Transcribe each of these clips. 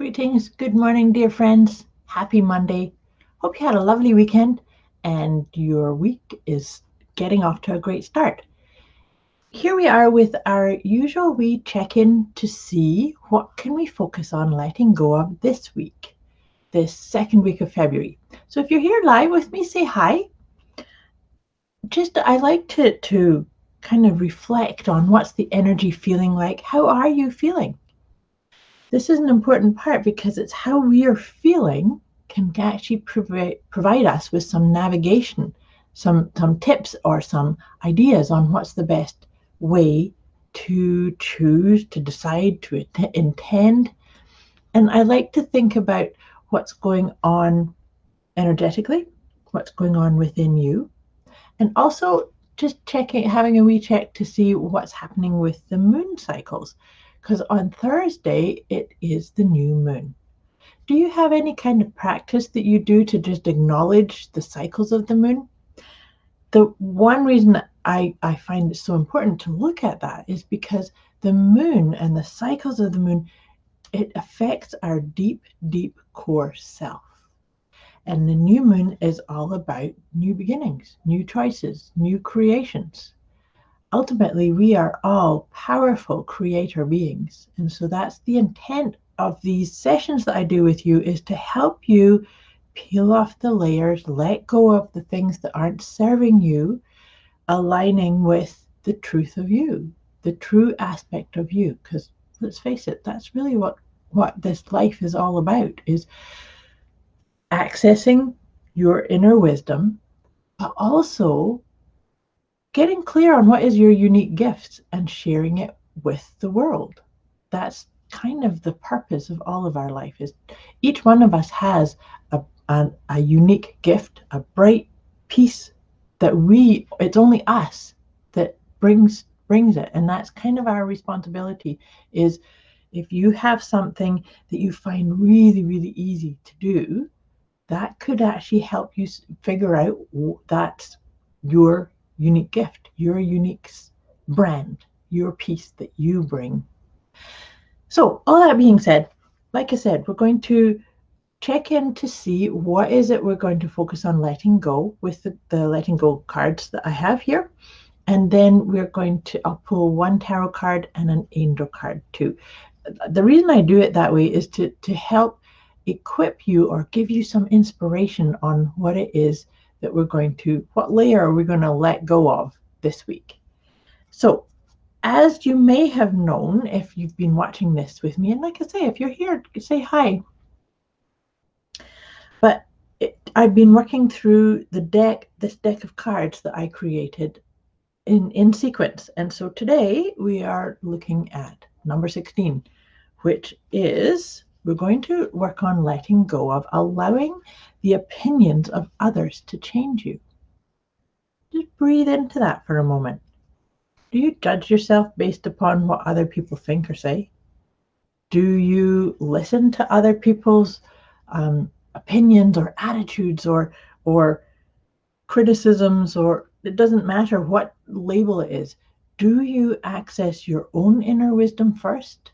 Greetings, good morning, dear friends. Happy Monday. Hope you had a lovely weekend and your week is getting off to a great start. Here we are with our usual wee check-in to see what can we focus on letting go of this week, this second week of February. So if you're here live with me, say hi. I like to kind of reflect on what's the energy feeling like. How are you feeling? This is an important part because it's how we are feeling can actually provide us with some navigation, some tips or some ideas on what's the best way to choose, to decide, to intend. And I like to think about what's going on energetically, what's going on within you, and also just having a wee check to see what's happening with the moon cycles. Because on Thursday, it is the new moon. Do you have any kind of practice that you do to just acknowledge the cycles of the moon? The one reason I find it so important to look at that is because the moon and the cycles of the moon, it affects our deep, deep core self. And the new moon is all about new beginnings, new choices, new creations. Ultimately, we are all powerful creator beings. And so that's the intent of these sessions that I do with you, is to help you peel off the layers, let go of the things that aren't serving you, aligning with the truth of you, the true aspect of you. Because let's face it, that's really what this life is all about, is accessing your inner wisdom, but also getting clear on what is your unique gift and sharing it with the world. That's kind of the purpose of all of our life, is each one of us has a unique gift, a bright piece that it's only us that brings it. And that's kind of our responsibility, is if you have something that you find really, really easy to do, that could actually help you figure out that's your unique gift, your unique brand, your piece that you bring. So all that being said, like I said, we're going to check in to see what is it we're going to focus on letting go with the letting go cards that I have here. And then I'll pull one tarot card and an angel card too. The reason I do it that way is to help equip you or give you some inspiration on what it is that what layer are we going to let go of this week. So as you may have known, if you've been watching this with me, and like I say, if you're here, say hi. But I've been working through this deck of cards that I created in sequence. And so today we are looking at number 16, which is we're going to work on letting go of allowing the opinions of others to change you. Just breathe into that for a moment. Do you judge yourself based upon what other people think or say? Do you listen to other people's opinions or attitudes or criticisms, or it doesn't matter what label it is? Do you access your own inner wisdom first,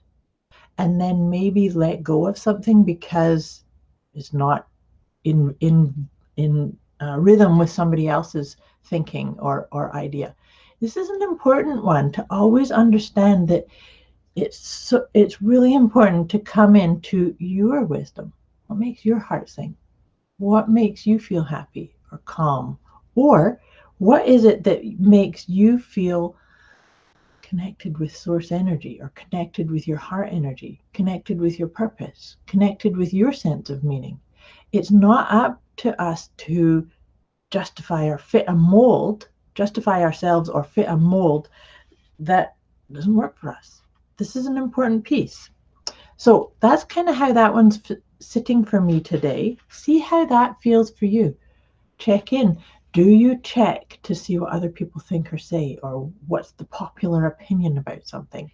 and then maybe let go of something because it's not in rhythm with somebody else's thinking or idea? This is an important one to always understand, that it's really important to come into your wisdom. What makes your heart sing? What makes you feel happy or calm? Or what is it that makes you feel connected with source energy, or connected with your heart energy, connected with your purpose, connected with your sense of meaning? It's not up to us to justify ourselves or fit a mold that doesn't work for us. This is an important piece. So that's kind of how that one's sitting for me today. See how that feels for you. Check in. Do you check to see what other people think or say, or what's the popular opinion about something,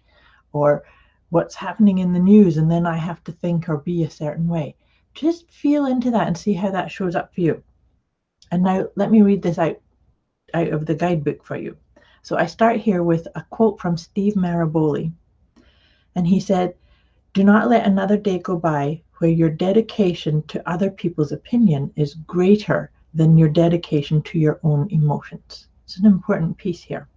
or what's happening in the news, and then I have to think or be a certain way? Just feel into that and see how that shows up for you. And now let me read this out of the guidebook for you. So I start here with a quote from Steve Maraboli. And he said, Do not let another day go by where your dedication to other people's opinion is greater than your dedication to your own emotions. It's an important piece here.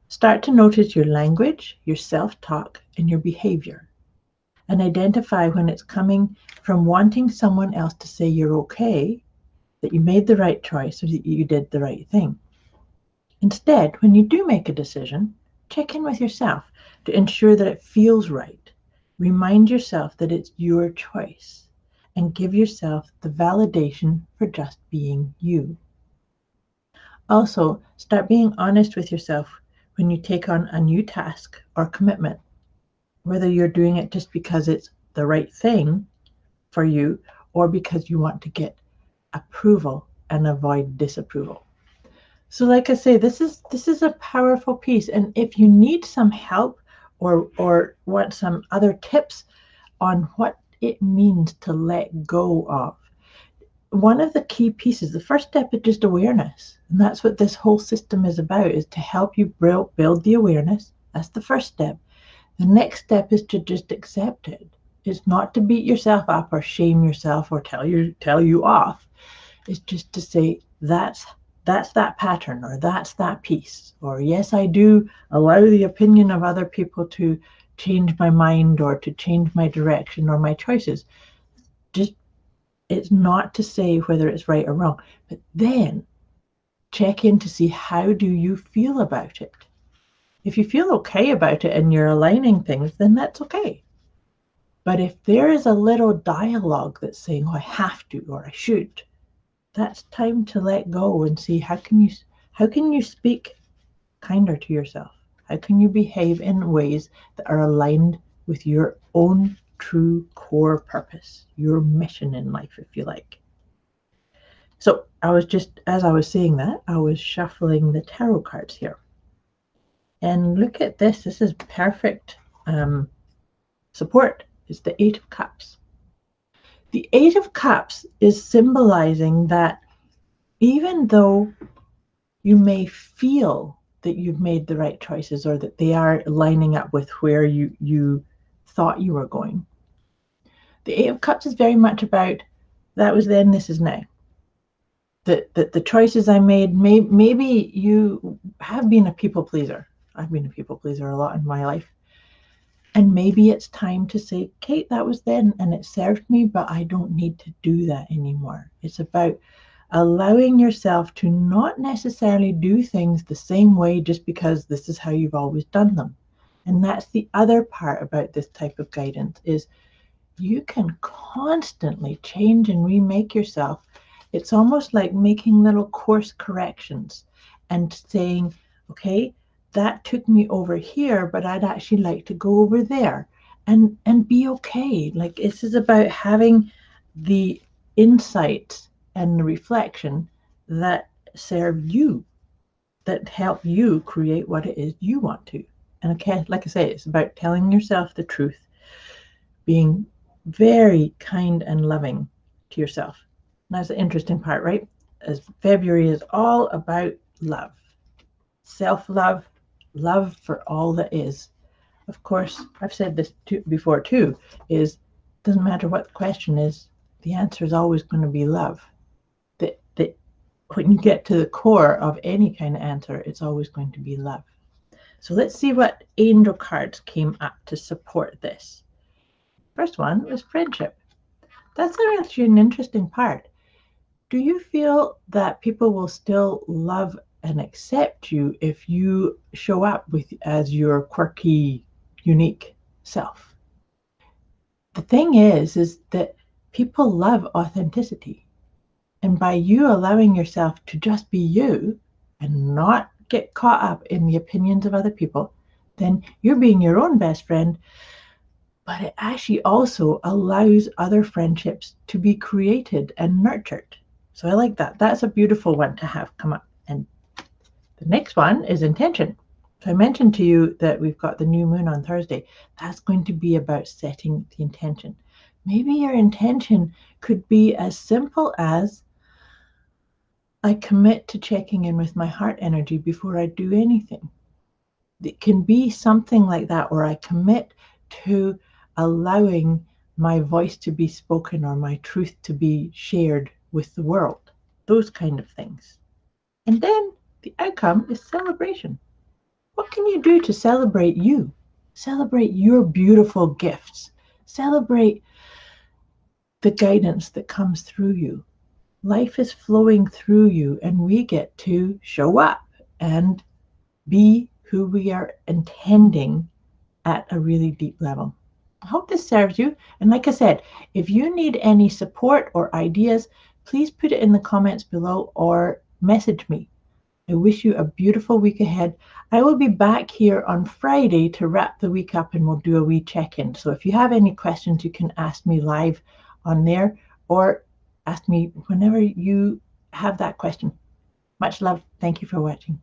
Start to notice your language, your self-talk, and your behavior, and identify when it's coming from wanting someone else to say you're okay, that you made the right choice, or that you did the right thing. Instead, when you do make a decision, check in with yourself to ensure that it feels right. Remind yourself that it's your choice and give yourself the validation for just being you. Also, start being honest with yourself when you take on a new task or commitment, whether you're doing it just because it's the right thing for you or because you want to get approval and avoid disapproval. So like I say, this is a powerful piece. And if you need some help or want some other tips on what it means to let go of, one of the key pieces, the first step is just awareness. And that's what this whole system is about, is to help you build the awareness. That's the first step. The next step is to just accept it. It's not to beat yourself up or shame yourself or tell you off. It's just to say, that's that pattern, or that's that piece, or yes, I do allow the opinion of other people to change my mind or to change my direction or my choices. Just, it's not to say whether it's right or wrong, but then check in to see, how do you feel about it? If you feel okay about it and you're aligning things, then that's okay. But if there is a little dialogue that's saying, oh, I have to, or I should, that's time to let go and see, how can you speak kinder to yourself? How can you behave in ways that are aligned with your own true core purpose, your mission in life, if you like? So as I was saying that, I was shuffling the tarot cards here. And look at this. This is perfect support. It's the Eight of Cups. The Eight of Cups is symbolizing that even though you may feel that you've made the right choices, or that they are lining up with where you thought you were going, the Eight of Cups is very much about, that was then, this is now. That the choices I made, maybe you have been a people pleaser. I've been a people pleaser a lot in my life. And maybe it's time to say, Kate, that was then and it served me, but I don't need to do that anymore. It's about allowing yourself to not necessarily do things the same way just because this is how you've always done them. And that's the other part about this type of guidance, is you can constantly change and remake yourself. It's almost like making little course corrections and saying, okay, that took me over here, but I'd actually like to go over there, and be okay. Like, this is about having the insights and the reflection that serve you, that help you create what it is you want to. And okay, like I say, it's about telling yourself the truth, being very kind and loving to yourself. And that's the interesting part, right? As February is all about love, self-love, love for all that is. Of course, I've said this before too, is doesn't matter what the question is, the answer is always going to be love. That when you get to the core of any kind of answer, it's always going to be love. So let's see what angel cards came up to support this. First one was friendship. That's actually an interesting part. Do you feel that people will still love and accept you if you show up as your quirky, unique self? The thing is that people love authenticity. And by you allowing yourself to just be you and not get caught up in the opinions of other people, then you're being your own best friend. But it actually also allows other friendships to be created and nurtured. So I like that. That's a beautiful one to have come up. And the next one is intention. So I mentioned to you that we've got the new moon on Thursday. That's going to be about setting the intention. Maybe your intention could be as simple as, I commit to checking in with my heart energy before I do anything. It can be something like that, or I commit to allowing my voice to be spoken or my truth to be shared with the world. Those kind of things. And then the outcome is celebration. What can you do to celebrate you? Celebrate your beautiful gifts. Celebrate the guidance that comes through you. Life is flowing through you, and we get to show up and be who we are intending at a really deep level. I hope this serves you. And like I said, if you need any support or ideas, please put it in the comments below or message me. I wish you a beautiful week ahead. I will be back here on Friday to wrap the week up and we'll do a wee check-in. So if you have any questions, you can ask me live on there or ask me whenever you have that question. Much love. Thank you for watching.